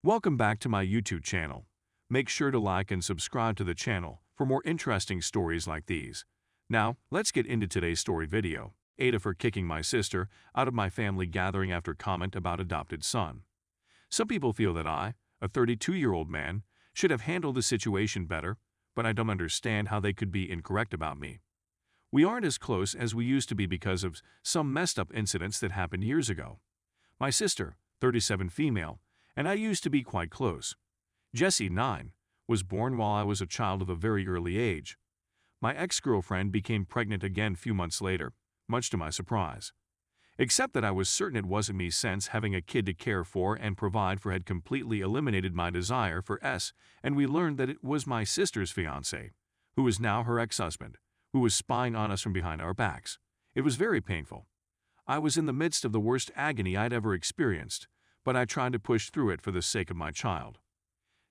Welcome back to my YouTube channel. Make sure to like and subscribe to the channel for more interesting stories like these. Now, let's get into today's story video. Ada for kicking my sister out of my family gathering after comment about adopted son. Some people feel that I, a 32-year-old man, should have handled the situation better, but I don't understand how they could be incorrect about me. We aren't as close as we used to be because of some messed up incidents that happened years ago. My sister, 37 female, and I used to be quite close. Jessie, 9, was born while I was a child of a very early age. My ex-girlfriend became pregnant again a few months later, much to my surprise. Except that I was certain it wasn't me, since having a kid to care for and provide for had completely eliminated my desire for S, and we learned that it was my sister's fiancé, who was now her ex-husband, who was spying on us from behind our backs. It was very painful. I was in the midst of the worst agony I'd ever experienced, but I tried to push through it for the sake of my child.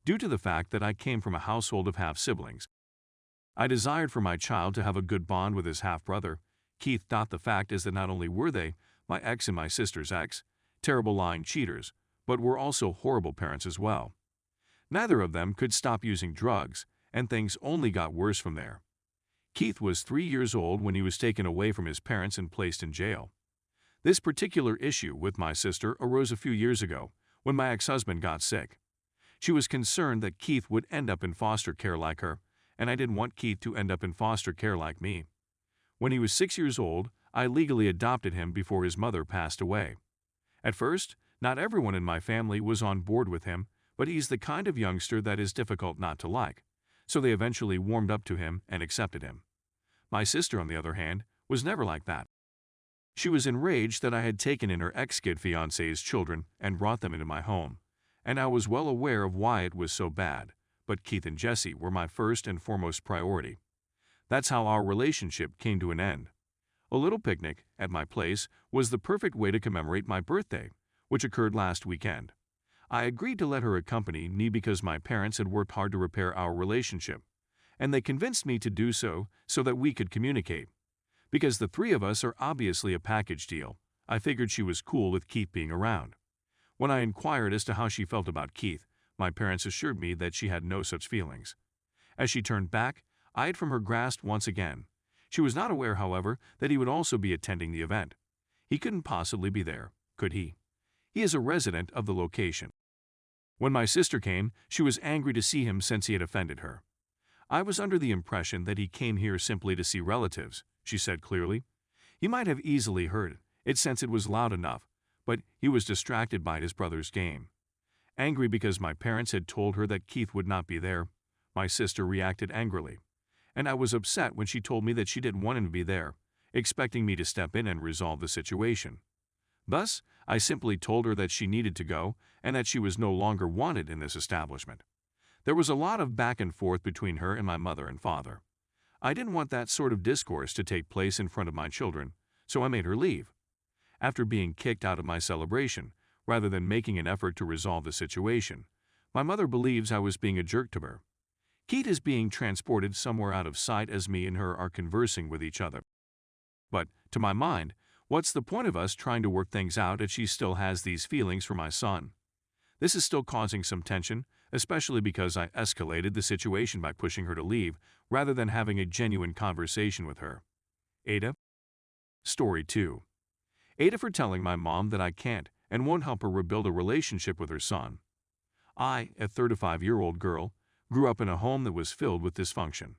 Due to the fact that I came from a household of half-siblings, I desired for my child to have a good bond with his half-brother, Keith. The fact is that not only were they, my ex and my sister's ex, terrible lying cheaters, but were also horrible parents as well. Neither of them could stop using drugs, and things only got worse from there. Keith was 3 years old when he was taken away from his parents and placed in jail. This particular issue with my sister arose a few years ago, when my ex-husband got sick. She was concerned that Keith would end up in foster care like her, and I didn't want Keith to end up in foster care like me. When he was 6 years old, I legally adopted him before his mother passed away. At first, not everyone in my family was on board with him, but he's the kind of youngster that is difficult not to like, so they eventually warmed up to him and accepted him. My sister, on the other hand, was never like that. She was enraged that I had taken in her ex-kid fiancé's children and brought them into my home, and I was well aware of why it was so bad, but Keith and Jessie were my first and foremost priority. That's how our relationship came to an end. A little picnic at my place was the perfect way to commemorate my birthday, which occurred last weekend. I agreed to let her accompany me because my parents had worked hard to repair our relationship, and they convinced me to do so that we could communicate. Because the three of us are obviously a package deal, I figured she was cool with Keith being around. When I inquired as to how she felt about Keith, my parents assured me that she had no such feelings. As she turned back, I eyed from her grasp once again. She was not aware, however, that he would also be attending the event. He couldn't possibly be there, could he? He is a resident of the location. When my sister came, she was angry to see him since he had offended her. I was under the impression that he came here simply to see relatives, she said clearly. He might have easily heard it since it was loud enough, but he was distracted by his brother's game. Angry because my parents had told her that Keith would not be there, my sister reacted angrily, and I was upset when she told me that she didn't want him to be there, expecting me to step in and resolve the situation. Thus, I simply told her that she needed to go and that she was no longer wanted in this establishment. There was a lot of back and forth between her and my mother and father. I didn't want that sort of discourse to take place in front of my children, so I made her leave. After being kicked out of my celebration, rather than making an effort to resolve the situation, my mother believes I was being a jerk to her. Keith is being transported somewhere out of sight as me and her are conversing with each other. But, to my mind, what's the point of us trying to work things out if she still has these feelings for my son? This is still causing some tension, especially because I escalated the situation by pushing her to leave rather than having a genuine conversation with her. Ada. Story 2. Ada for telling my mom that I can't and won't help her rebuild a relationship with her son. I, a 35-year-old girl, grew up in a home that was filled with dysfunction.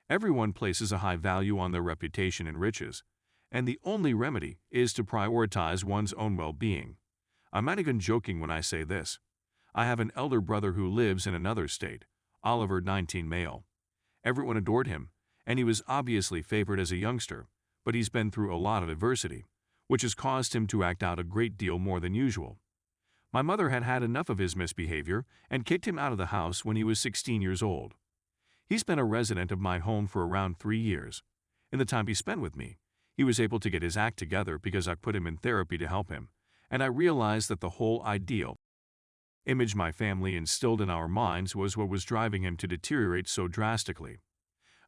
Everyone places a high value on their reputation and riches, and the only remedy is to prioritize one's own well-being. I'm not even joking when I say this. I have an elder brother who lives in another state, Oliver, 19, male. Everyone adored him, and he was obviously favored as a youngster, but he's been through a lot of adversity, which has caused him to act out a great deal more than usual. My mother had had enough of his misbehavior and kicked him out of the house when he was 16 years old. He's been a resident of my home for around 3 years. In the time he spent with me, he was able to get his act together because I put him in therapy to help him, and I realized that the whole ideal image my family instilled in our minds was what was driving him to deteriorate so drastically.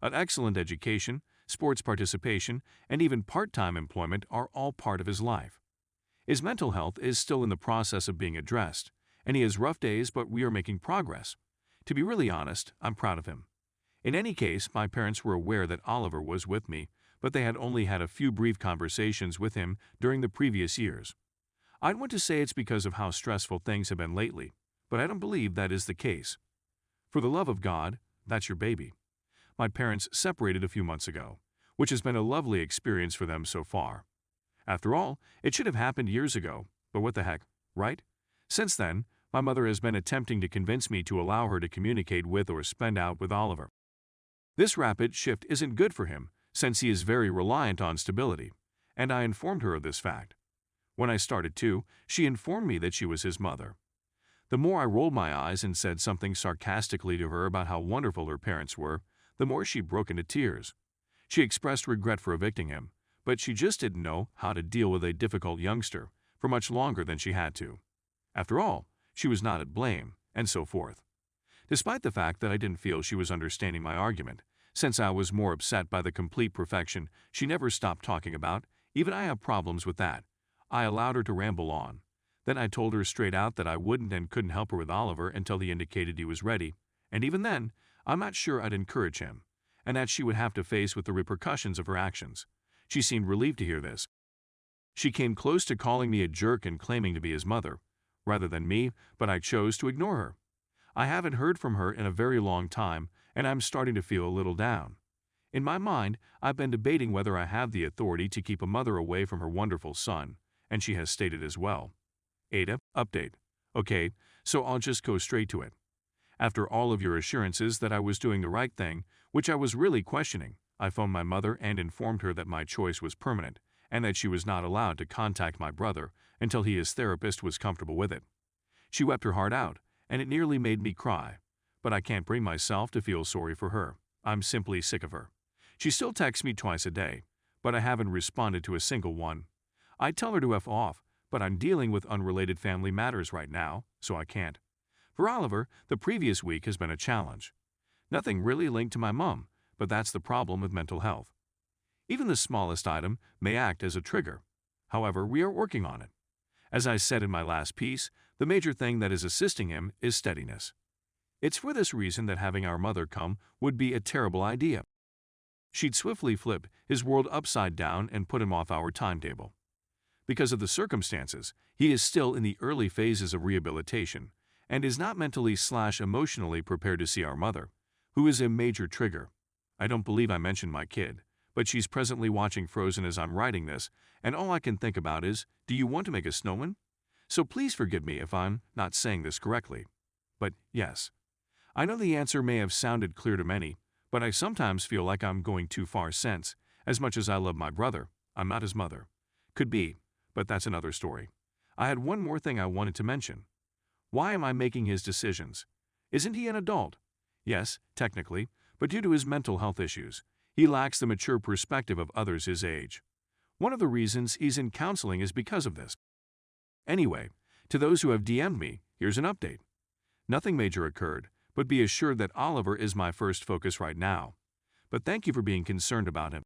An excellent education, sports participation, and even part-time employment are all part of his life. His mental health is still in the process of being addressed, and he has rough days, but we are making progress. To be really honest, I'm proud of him. In any case, my parents were aware that Oliver was with me, but they had only had a few brief conversations with him during the previous years. I'd want to say it's because of how stressful things have been lately, but I don't believe that is the case. For the love of God, that's your baby. My parents separated a few months ago, which has been a lovely experience for them so far. After all, it should have happened years ago, but what the heck, right? Since then, my mother has been attempting to convince me to allow her to communicate with or spend out with Oliver. This rapid shift isn't good for him, since he is very reliant on stability, and I informed her of this fact. When I started to, she informed me that she was his mother. The more I rolled my eyes and said something sarcastically to her about how wonderful her parents were, the more she broke into tears. She expressed regret for evicting him, but she just didn't know how to deal with a difficult youngster for much longer than she had to. After all, she was not at blame, and so forth. Despite the fact that I didn't feel she was understanding my argument, since I was more upset by the complete perfection she never stopped talking about, even I have problems with that, I allowed her to ramble on. Then I told her straight out that I wouldn't and couldn't help her with Oliver until he indicated he was ready, and even then, I'm not sure I'd encourage him, and that she would have to face with the repercussions of her actions. She seemed relieved to hear this. She came close to calling me a jerk and claiming to be his mother, rather than me, but I chose to ignore her. I haven't heard from her in a very long time, and I'm starting to feel a little down. In my mind, I've been debating whether I have the authority to keep a mother away from her wonderful son, and she has stated as well. Ada, update. Okay, so I'll just go straight to it. After all of your assurances that I was doing the right thing, which I was really questioning, I phoned my mother and informed her that my choice was permanent, and that she was not allowed to contact my brother until his therapist was comfortable with it. She wept her heart out, and it nearly made me cry. But I can't bring myself to feel sorry for her. I'm simply sick of her. She still texts me twice a day, but I haven't responded to a single one. I tell her to F off, but I'm dealing with unrelated family matters right now, so I can't. For Oliver, the previous week has been a challenge. Nothing really linked to my mom, but that's the problem with mental health. Even the smallest item may act as a trigger. However, we are working on it. As I said in my last piece, the major thing that is assisting him is steadiness. It's for this reason that having our mother come would be a terrible idea. She'd swiftly flip his world upside down and put him off our timetable. Because of the circumstances, he is still in the early phases of rehabilitation and is not mentally/emotionally prepared to see our mother, who is a major trigger. I don't believe I mentioned my kid, but she's presently watching Frozen as I'm writing this, and all I can think about is, do you want to make a snowman? So please forgive me if I'm not saying this correctly. But yes. I know the answer may have sounded clear to many, but I sometimes feel like I'm going too far since, as much as I love my brother, I'm not his mother. Could be, but that's another story. I had one more thing I wanted to mention. Why am I making his decisions? Isn't he an adult? Yes, technically, but due to his mental health issues, he lacks the mature perspective of others his age. One of the reasons he's in counseling is because of this. Anyway, to those who have DM'd me, here's an update. Nothing major occurred, but be assured that Oliver is my first focus right now. But thank you for being concerned about him.